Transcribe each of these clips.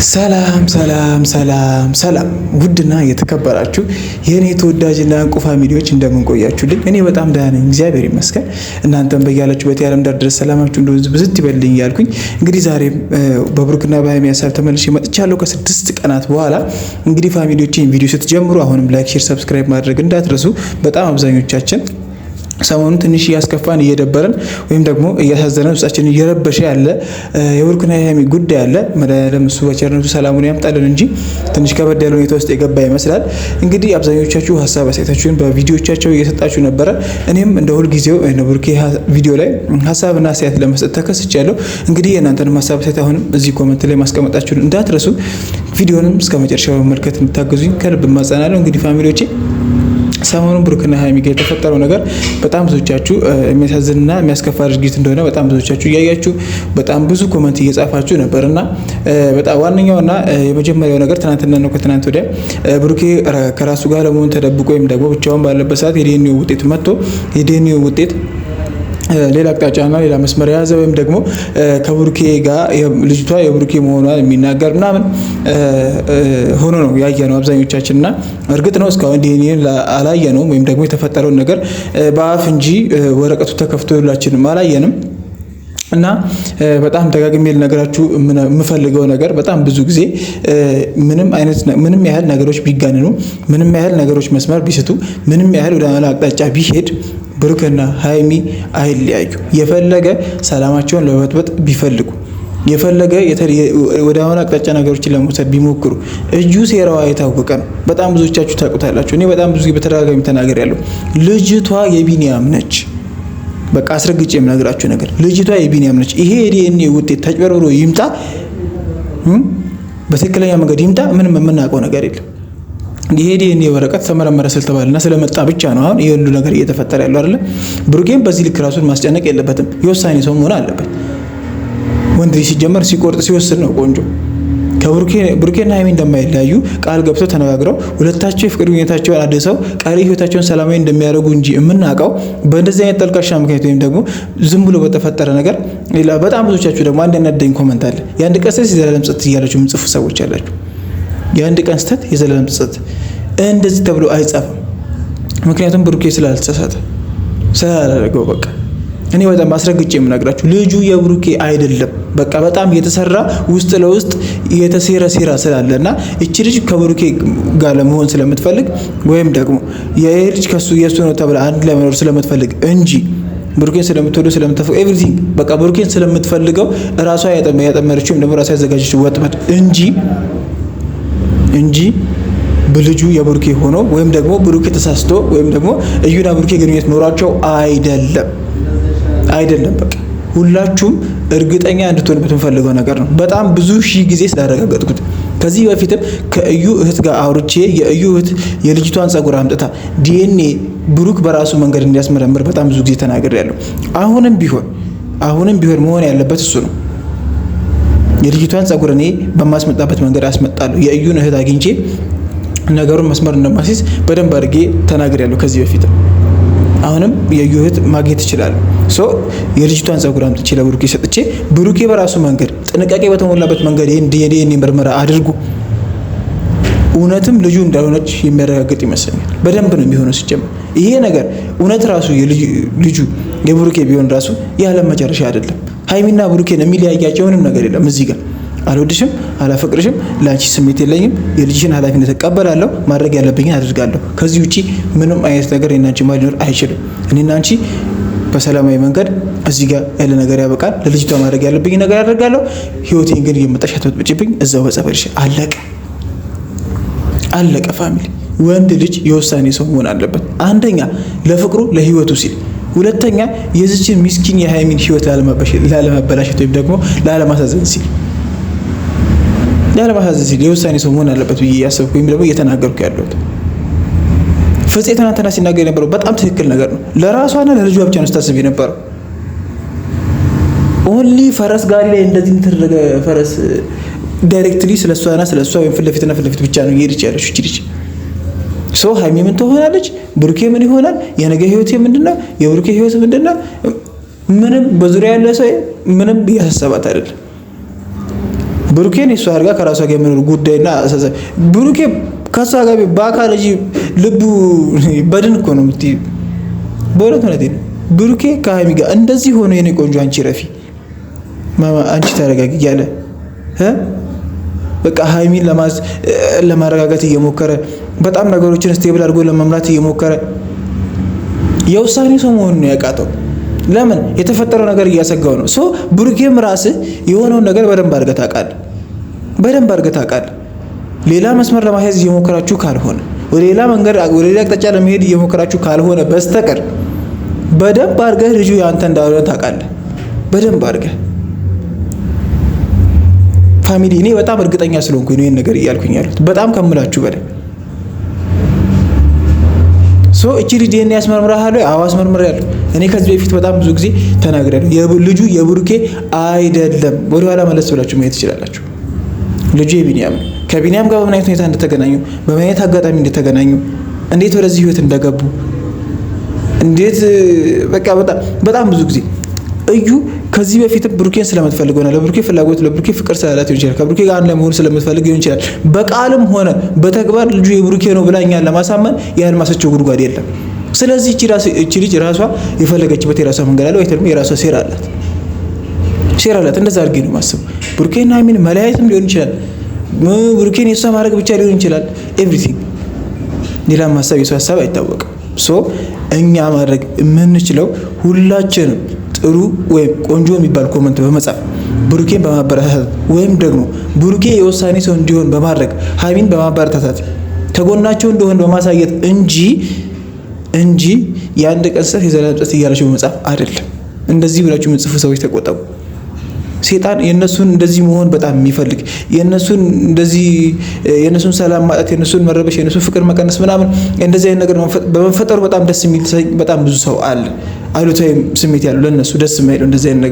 ሰላም ሰላም ሰላም ሰላም ውድና የተከበራችሁ የኔ ተወዳጅና እንቁ ፋሚሊዎች እንደምን ቆያችሁልኝ? እኔ በጣም ደህና ነኝ፣ እግዚአብሔር ይመስገን። እናንተም በያላችሁበት የዓለም ዳር ድረስ ሰላማችሁ እንደዚህ ብዝት ይበልልኝ እያልኩኝ እንግዲህ ዛሬም በብሩክና በሀይሚ ሀሳብ ተመልሼ መጥቻለሁ ከ6 ቀናት በኋላ። እንግዲህ ፋሚሊዎችን ቪዲዮ ስትጀምሩ አሁንም ላይክ፣ ሼር፣ ሰብስክራይብ ማድረግ እንዳትረሱ። በጣም አብዛኞቻችን ሰሞኑን ትንሽ እያስከፋን እየደበረን ወይም ደግሞ እያሳዘነን ውስጣችንን እየረበሸ ያለ የብሩክና የሀይሚ ጉዳይ አለ። መድኃኒዓለም እሱ በቸርነቱ ሰላሙን ያምጣልን እንጂ ትንሽ ከበድ ያለ ሁኔታ ውስጥ የገባ ይመስላል። እንግዲህ አብዛኞቻችሁ ሀሳብ አስተያየታችሁን በቪዲዮቻቸው እየሰጣችሁ ነበረ። እኔም እንደ ሁልጊዜው ብሩክ ቪዲዮ ላይ ሀሳብና አስተያየት ለመስጠት ተከስቻለሁ። እንግዲህ የእናንተንም ሀሳብ አስተያየት አሁንም እዚህ ኮመንት ላይ ማስቀመጣችሁን እንዳትረሱ። ቪዲዮንም እስከ መጨረሻው መመልከት እንድታገዙኝ ከልብ እማጸናለሁ። እንግዲህ ፋሚሊዎቼ ሰሞኑን ብሩክና ሀይሚ ጋር የተፈጠረው ነገር በጣም ብዙዎቻችሁ የሚያሳዝንና የሚያስከፋ ድርጊት እንደሆነ በጣም ብዙዎቻችሁ እያያችሁ በጣም ብዙ ኮመንት እየጻፋችሁ ነበርና በጣም ዋነኛውና የመጀመሪያው ነገር ትናንትና ነው። ከትናንት ወዲያ ብሩኬ ከራሱ ጋር ለመሆን ተደብቆ ወይም ደግሞ ብቻውን ባለበት ሰዓት የዲኤንኤ ውጤት መጥቶ የዲኤንኤ ውጤት ሌላ አቅጣጫና ሌላ መስመር የያዘ ወይም ደግሞ ከብሩኬ ጋር ልጅቷ የብሩኬ መሆኗን የሚናገር ምናምን ሆኖ ነው ያየነው አብዛኞቻችንና እርግጥ ነው እስካሁን ዲኤንኤን አላየነውም ወይም ደግሞ የተፈጠረውን ነገር በአፍ እንጂ ወረቀቱ ተከፍቶ ሁላችንም አላየንም። እና በጣም ደጋግሜ ልነግራችሁ የምፈልገው ነገር በጣም ብዙ ጊዜ ምንም ያህል ነገሮች ቢጋንኑ፣ ምንም ያህል ነገሮች መስመር ቢስቱ፣ ምንም ያህል ወደ ሌላ አቅጣጫ ቢሄድ ብሩክና ሀይሚ አይለያዩ። የፈለገ ሰላማቸውን ለመበጥበጥ ቢፈልጉ፣ የፈለገ ወደ አሁን አቅጣጫ ነገሮችን ለመውሰድ ቢሞክሩ እጁ ሴራዋ የታወቀ ነው። በጣም ብዙዎቻችሁ ታውቁታላችሁ። እኔ በጣም ብዙ በተደጋጋሚ ተናግሬያለሁ። ልጅቷ የቢኒያም ነች። በቃ አስረግጬ የምነግራችሁ ነገር ልጅቷ የቢኒያም ነች። ይሄ የዲኤንኤ ውጤት ተጭበርብሮ ይምጣ፣ በትክክለኛ መንገድ ይምጣ፣ ምንም የምናውቀው ነገር የለም። ይሄ ዲኤንኤ ወረቀት ተመረመረ ስለተባለና ስለመጣ ብቻ ነው አሁን ይሄ ሁሉ ነገር እየተፈጠረ ያለው አይደለም። ብሩኬን በዚህ ልክ ራሱን ማስጨነቅ የለበትም። የውሳኔ ሰው መሆን አለበት። ወንድ ልጅ ሲጀመር ሲቆርጥ ሲወስን ነው ቆንጆ። ብሩኬና ሀይሚ እንደማይለያዩ ቃል ገብተው ተነጋግረው ሁለታቸው የፍቅር ግንኙነታቸውን አድሰው ቀሪ ህይወታቸውን ሰላማዊ እንደሚያደርጉ እንጂ የምናውቀው በእንደዚህ አይነት ጠልቃሻ ምክንያት ወይም ደግሞ ዝም ብሎ በተፈጠረ ነገር። በጣም ብዙዎቻችሁ ደግሞ አንድ ያናደኝ ኮመንት አለ። የአንድ ቀን ስህተት የዘላለም ጸጸት እያላችሁ የምጽፉ ሰዎች አላችሁ። የአንድ ቀን ስህተት የዘላለም ጸጸት እንደዚህ ተብሎ አይጻፍም። ምክንያቱም ብሩኬ ስላልተሳሳተ ስላላደረገው በቃ እኔ በጣም አስረግጬ የምነግራችሁ ልጁ የብሩኬ አይደለም። በቃ በጣም የተሰራ ውስጥ ለውስጥ የተሴረ ሴራ ስላለና እቺ ልጅ ከብሩኬ ጋር ለመሆን ስለምትፈልግ ወይም ደግሞ የልጅ የሱ ነው ተብላ አንድ ላይ መኖር ስለምትፈልግ እንጂ ብሩኬን ስለምትወደው ስለምትፈልግ ኤቭሪቲንግ በቃ ብሩኬን ስለምትፈልገው ራሷ ያጠመረችው ወይም ደግሞ ራሷ ያዘጋጀችው ወጥመድ እንጂ በልጁ የብሩኬ ሆኖ ወይም ደግሞ ብሩኬ ተሳስቶ ወይም ደግሞ እዩና ብሩኬ ግንኙነት ኖራቸው አይደለም። በቃ ሁላችሁም እርግጠኛ እንድትሆንበት የምፈልገው ነገር ነው። በጣም ብዙ ሺህ ጊዜ ስላረጋገጥኩት ከዚህ በፊትም ከእዩ እህት ጋር አውርቼ የእዩ እህት የልጅቷን ጸጉር አምጥታ ዲኤንኤ ብሩክ በራሱ መንገድ እንዲያስመረምር በጣም ብዙ ጊዜ ተናግሬያለሁ። አሁንም ቢሆን መሆን ያለበት እሱ ነው። የልጅቷን ጸጉር እኔ በማስመጣበት መንገድ አስመጣለሁ። የእዩን እህት አግኝቼ ነገሩን መስመር እንደማስይዝ በደንብ አድርጌ ተናግሬያለሁ ከዚህ በፊትም። አሁንም የእዩ እህት ማግኘት ይችላል። የልጅቷን ጸጉር አምጥቼ ለብሩኬ ሰጥቼ ብሩኬ በራሱ መንገድ ጥንቃቄ በተሞላበት መንገድ የዲኤንኤ ምርመራ አድርጉ። እውነትም ልጁ እንዳልሆነች የሚያረጋግጥ ይመስለኛል። በደንብ ነው የሚሆነው። ሲጀምር ይሄ ነገር እውነት ራሱ ልጁ የብሩኬ ቢሆን ራሱ የዓለም መጨረሻ አይደለም። ሀይሚና ብሩኬን የሚለያያቸው ምንም ነገር የለም። እዚህ ጋር አልወድሽም፣ አላፈቅርሽም፣ ለአንቺ ስሜት የለኝም፣ የልጅሽን ኃላፊነት እቀበላለሁ፣ ማድረግ ያለብኝን አድርጋለሁ። ከዚህ ውጪ ምንም አይነት ነገር እኔና አንቺ ሊኖር አይችልም። እኔና አንቺ በሰላማዊ መንገድ እዚህ ጋር ያለ ነገር ያበቃል። ለልጅቷ ማድረግ ያለብኝ ነገር አደርጋለሁ። ህይወቴን ግን እየመጣሽ አትበጥብጭብኝ። እዛው በጸበልሽ አለቀ። ፋሚሊ ወንድ ልጅ የውሳኔ ሰው መሆን አለበት። አንደኛ ለፍቅሩ ለህይወቱ ሲል፣ ሁለተኛ የዚችን ሚስኪን የሀይሚን ህይወት ላለመበላሸት ወይም ደግሞ ላለማሳዘን ሲል የውሳኔ ሰው መሆን አለበት ብዬ ያሰብኩ ወይም ደግሞ እየተናገርኩ ያለሁት። ፍፄ ትናንትና ሲናገር የነበረው በጣም ትክክል ነገር ነው። ለራሷና ለልጇ ብቻ ነው ስታስብ የነበረው። ኦንሊ ፈረስ ጋሪ ላይ እንደዚህ ተደረገ። ፈረስ ዳይሬክትሊ ስለሷና ስለሷ ወይም ፊት ለፊት ብቻ ነው እየሄደች ያለችው እቺ ልጅ። ሀይሚ ምን ትሆናለች? ብሩኬ ምን ይሆናል? የነገ ህይወት ምንድነው? የብሩኬ ህይወት ምንድነው? ምንም በዙሪያ ያለ ሰው ምንም እያሳሰባት አይደለም። ብሩኬን እሷ አድርጋ ከራሷ ጋር የመኖር ጉዳይና ብሩኬ ከሷ ጋር በአካል እንጂ ልቡ በድን እኮ ነው የምትይ። በእውነት ማለት ነው ብሩኬ ከሀይሚ ጋር እንደዚህ ሆኖ የኔ ቆንጆ አንቺ ረፊ ማማ አንቺ ተረጋጊ እያለ በቃ ሀይሚን ለማረጋጋት እየሞከረ በጣም ነገሮችን ስቴብል አድርጎ ለመምራት እየሞከረ የውሳኔ ሰው መሆኑን ያቃተው ለምን የተፈጠረው ነገር እያሰጋው ነው። ሶ ብሩኬም ራስህ የሆነውን ነገር በደንብ አድርገህ ታውቃለህ። ሌላ መስመር ለማስያዝ እየሞከራችሁ ካልሆነ ወደ ሌላ መንገድ ወደ ሌላ አቅጣጫ ለመሄድ እየሞከራችሁ ካልሆነ በስተቀር በደንብ አድርገህ ልጁ ያንተ እንዳልሆነ ታውቃለህ። በደንብ አድርገህ ፋሚሊ እኔ በጣም እርግጠኛ ስለሆንኩኝ ነው ይሄን ነገር እያልኩኝ ያሉት በጣም ከምላችሁ በላይ። ሶ እቺ ልጅ የኔ ያስመርምራለሁ አስመርምራለሁ። እኔ ከዚህ በፊት በጣም ብዙ ጊዜ ተናግሬያለሁ። ልጁ የብሩኬ አይደለም። ወደ ኋላ መለስ ብላችሁ ማየት ትችላላችሁ። ልጁ የቢኒያም ነው። ከቢኒያም ጋር በምን አይነት ሁኔታ እንደተገናኙ፣ በምን አይነት አጋጣሚ እንደተገናኙ፣ እንዴት ወደዚህ ህይወት እንደገቡ እንዴት በቃ በጣም ብዙ ጊዜ እዩ ከዚህ በፊትም ብሩኬን ስለምትፈልገው ነው ለብሩኬ ፍላጎት ለብሩኬ ፍቅር ስላላት ይሆን ይችላል። ከብሩኬ ጋር አንድ ላይ መሆን ስለምትፈልግ ይሆን ይችላል። በቃልም ሆነ በተግባር ልጁ የብሩኬ ነው ብላኛል ለማሳመን ያልማሰቸው ጉድጓድ የለም። ስለዚህ እቺ ልጅ ራሷ የፈለገችበት የራሷ መንገድ አለ ወይ ደግሞ የራሷ ሴራ አላት። እንደዛ አድርጌ ነው ማስበው። ብሩኬና ሀይሚን መለያየትም ሊሆን ይችላል። ብሩኬን የሷ ማድረግ ብቻ ሊሆን ይችላል። ኤቭሪቲንግ ሌላ ማሰብ የሷ ሀሳብ አይታወቅም። ሶ እኛ ማድረግ የምንችለው ሁላችንም ጥሩ ወይም ቆንጆ የሚባል ኮመንት በመጻፍ ብሩኬን በማበረታታት ወይም ደግሞ ብሩኬ የውሳኔ ሰው እንዲሆን በማድረግ ሀይሚን በማበረታታት ከጎናቸው እንደሆነ በማሳየት እንጂ የአንድ ቀን ጽፍ የዘላለም ጽፍ እያላችሁ በመጻፍ አይደለም። እንደዚህ ብላችሁ የምትጽፉ ሰዎች ተቆጠቡ። ሴጣን የነሱን እንደዚህ መሆን በጣም የሚፈልግ የነሱን ሰላም ማጣት፣ የነሱን መረበሽ፣ የነሱን ፍቅር መቀነስ ምናምን እንደዚህ አይነት ነገር በመፈጠሩ በጣም ደስ የሚል በጣም ብዙ ሰው አለ። አሉታዊ ስሜት ያለው ለነሱ ደስ የማይለው እንደዚህ አይነት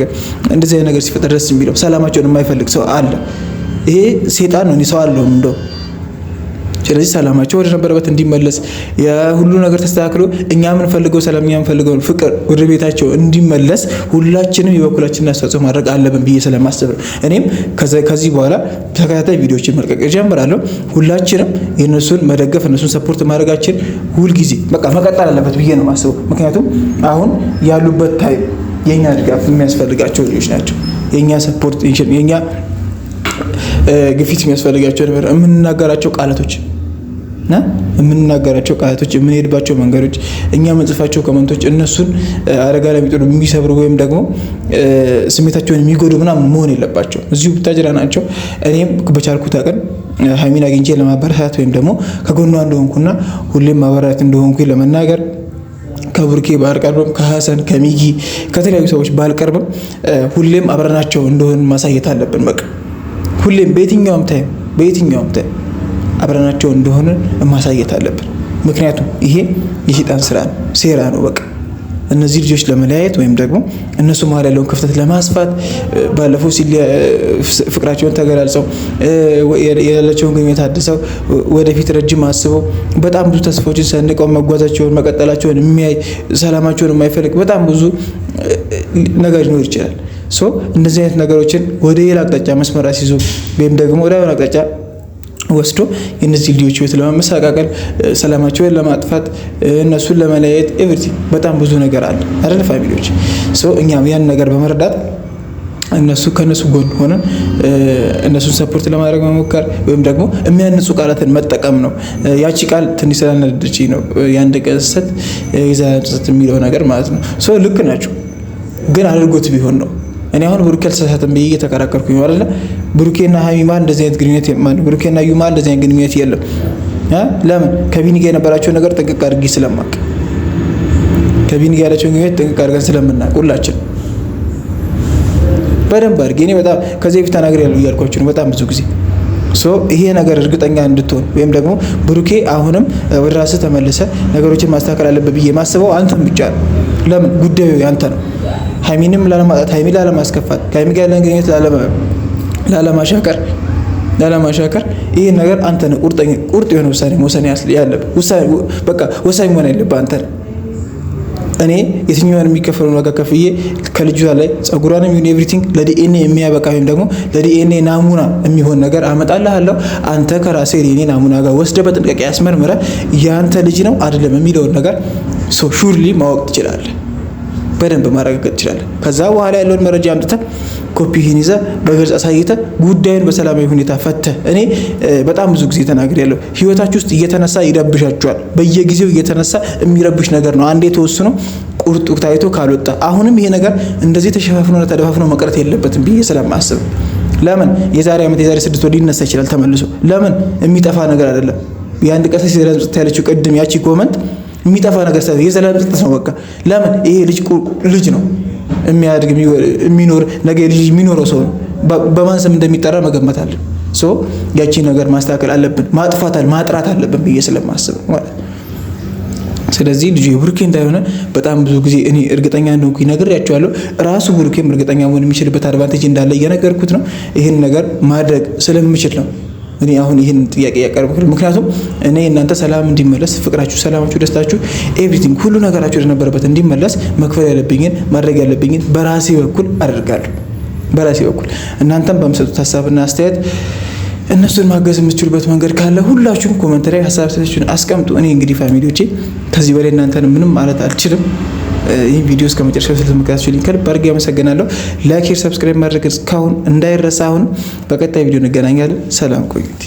ነገር ሲፈጠር ደስ የሚለው ሰላማቸውን የማይፈልግ ሰው አለ። ይሄ ሴጣን ነው። እኔ ሰው አለውም እንደው ስለዚህ ሰላማቸው ወደ ነበረበት እንዲመለስ የሁሉ ነገር ተስተካክሎ እኛ የምንፈልገው ሰላም እኛ የምንፈልገው ፍቅር ወደ ቤታቸው እንዲመለስ ሁላችንም የበኩላችንን አስተዋጽኦ ማድረግ አለብን ብዬ ስለማስብ ነው። እኔም ከዚህ በኋላ ተከታታይ ቪዲዮዎችን መልቀቅ ጀምራለሁ። ሁላችንም የነሱን መደገፍ እነሱን ሰፖርት ማድረጋችን ሁልጊዜ በቃ መቀጠል አለበት ብዬ ነው የማስበው። ምክንያቱም አሁን ያሉበት ታይም የኛ ድጋፍ የሚያስፈልጋቸው ልጆች ናቸው። የኛ ሰፖርት የኛ ግፊት የሚያስፈልጋቸው ነበር። የምንናገራቸው ቃላቶች የምንሄድባቸው መንገዶች እኛ የምንጽፋቸው ኮመንቶች እነሱን አደጋ ላይ የሚጥሉ የሚሰብሩ ወይም ደግሞ ስሜታቸውን የሚጎዱ ምናምን መሆን የለባቸው። እዚሁ ብታጅራ ናቸው። እኔም በቻልኩት አቅም ሀይሚን አግኝቼ ለማበረታታት ወይም ደግሞ ከጎኗ እንደሆንኩና ሁሌም ማበረታታት እንደሆንኩ ለመናገር ከብሩኬ ባልቀርብም ከሀሰን ከሚጊ ከተለያዩ ሰዎች ባልቀርብም ሁሌም አብረናቸው እንደሆን ማሳየት አለብን። በቃ ሁሌም በየትኛውም ታይም አብረናቸው እንደሆነ ማሳየት አለብን። ምክንያቱም ይሄ የሰይጣን ስራ ነው፣ ሴራ ነው። በቃ እነዚህ ልጆች ለመለያየት ወይም ደግሞ እነሱ መሀል ያለውን ክፍተት ለማስፋት ባለፈው ፍቅራቸውን ተገላልጸው ያላቸውን ግንኙነት አድሰው ወደፊት ረጅም አስበው በጣም ብዙ ተስፋዎችን ሰንቀው መጓዛቸውን መቀጠላቸውን የሚያይ ሰላማቸውን የማይፈልግ በጣም ብዙ ነገር ሊኖር ይችላል። ሶ እንደዚህ አይነት ነገሮችን ወደ ሌላ አቅጣጫ መስመር አስይዞ ወይም ደግሞ ወደ ሌላ አቅጣጫ ወስዶ የነዚህ ልጆች ህይወት ለማመሰቃቀል ሰላማቸውን ለማጥፋት እነሱን ለመለያየት ኤቭሪቲንግ በጣም ብዙ ነገር አለ አይደል ፋሚሊዎች። ሶ እኛም ያን ነገር በመረዳት ከነሱ ጎን ሆነን እነሱን ሰፖርት ለማድረግ መሞከር ወይም ደግሞ የሚያንጹ ቃላትን መጠቀም ነው። ያቺ ቃል ትንሽ ስላነደደችኝ ነው የአንድ ቀን ስህተት የዘላለም ጸጸት የሚለው ነገር ማለት ነው። ሶ ልክ ናቸው ግን አድርጎት ቢሆን ነው። እኔ አሁን ብሩኬ አልተሳሳተም ብዬ እየተከራከርኩኝ ነው አይደለ? ብሩኬና ሀይሚ ማለት እንደዚህ አይነት ግንኙነት ብሩኬና ዩ ማለት እንደዚህ አይነት ግንኙነት የለም። ለምን? ከቢኒ ጋር የነበራቸው ነገር ጥንቅቅ አድርጌ ስለማቅ ከቢኒ ጋር ያላቸው ግንኙነት ጥንቅቅ አድርገን ስለምናውቅ ሁላችን በደንብ አድርጌ እኔ በጣም ከዚህ በፊት ተናግሬያለሁ እያልኳችሁ ነው በጣም ብዙ ጊዜ። ሶ ይሄ ነገር እርግጠኛ እንድትሆን ወይም ደግሞ ብሩኬ አሁንም ወደ ራስህ ተመልሰ ነገሮችን ማስተካከል አለበት ብዬ ማስበው አንተም ብቻ ነው። ለምን? ጉዳዩ ያንተ ነው። ሀይሚንም ላለማጣት ሀይሚን ላለማስከፋት ከሀይሚ ጋር ያለን ግንኙነት ላለማሻከር ይሄን ነገር አንተ ነው ቁርጥ የሆነ ውሳኔ መወሰን ያለብህ። በቃ ወሳኝ መሆን ያለብህ አንተ ነው። እኔ የትኛውን የሚከፈለውን ዋጋ ከፍዬ ከልጇ ላይ ጸጉሯንም ይሁን ኤቭሪቲንግ ለዲኤንኤ የሚያበቃ ወይም ደግሞ ለዲኤንኤ ናሙና የሚሆን ነገር አመጣልሃለሁ። አንተ ከራሴ ዲኤንኤ ናሙና ጋር ወስደህ በጥንቃቄ አስመርምረህ ያንተ ልጅ ነው አይደለም የሚለውን ነገር ሹርሊ ማወቅ ትችላለህ፣ በደንብ ማረጋገጥ ትችላለህ። ከዛ በኋላ ያለውን መረጃ አምጥተህ ኮፒህን ይዘህ በግልጽ አሳይተህ ጉዳዩን በሰላማዊ ሁኔታ ፈተህ። እኔ በጣም ብዙ ጊዜ ተናግሬያለሁ። ህይወታችሁ ውስጥ እየተነሳ ይረብሻችኋል። በየጊዜው እየተነሳ የሚረብሽ ነገር ነው። አንዴ ተወስኖ ቁርጡ ታይቶ ካልወጣ አሁንም ይሄ ነገር እንደዚህ ተሸፋፍኖና ተደፋፍኖ መቅረት የለበትም ብዬ ስለማስብ ለምን የዛሬ ዓመት የዛሬ 6 ወር ሊነሳ ይችላል ተመልሶ። ለምን የሚጠፋ ነገር አይደለም። የአንድ ቀን የዘላለም ጸጥታ ያለችው ቅድም ያቺ ኮመንት የሚጠፋ ነገር ሳይሆን የዘላለም ጸጥታ ነው። በቃ ለምን ይሄ ልጅ ነው የሚያድግ የሚኖር ነገ ልጅ የሚኖረው ሰው ነው። በማን ስም እንደሚጠራ መገመት አለ። ያቺ ነገር ማስተካከል አለብን፣ ማጥራት አለብን ብዬ ስለማስብ ማለት። ስለዚህ ልጅ ብሩኬ እንዳይሆነ በጣም ብዙ ጊዜ እኔ እርግጠኛ እንደሆንኩ ነግሬያቸዋለሁ። ራሱ ብሩኬም እርግጠኛ መሆን የሚችልበት አድቫንቴጅ እንዳለ እየነገርኩት ነው። ይህን ነገር ማድረግ ስለምችል ነው እኔ አሁን ይህን ጥያቄ ያቀርብኩት። ምክንያቱም እኔ እናንተ ሰላም እንዲመለስ፣ ፍቅራችሁ፣ ሰላማችሁ፣ ደስታችሁ፣ ኤቭሪቲንግ ሁሉ ነገራችሁ ወደነበረበት እንዲመለስ መክፈል ያለብኝን ማድረግ ያለብኝን በራሴ በኩል አደርጋለሁ። በራሴ በኩል እናንተም በምሰጡት ሀሳብና አስተያየት እነሱን ማገዝ የምትችሉበት መንገድ ካለ ሁላችሁም ኮሜንት ላይ ሀሳባችሁን አስቀምጡ። እኔ እንግዲህ ፋሚሊዎቼ ከዚህ በላይ እናንተን ምንም ማለት አልችልም። ይህ ቪዲዮ እስከ መጨረሻው ስለተመለከታችሁልኝ ከልብ አድርጌ አመሰግናለሁ። ላይክ፣ ሼር፣ ሰብስክራይብ ማድረግ እስካሁን እንዳይረሳ። አሁን በቀጣይ ቪዲዮ እንገናኛለን። ሰላም ቆዩት።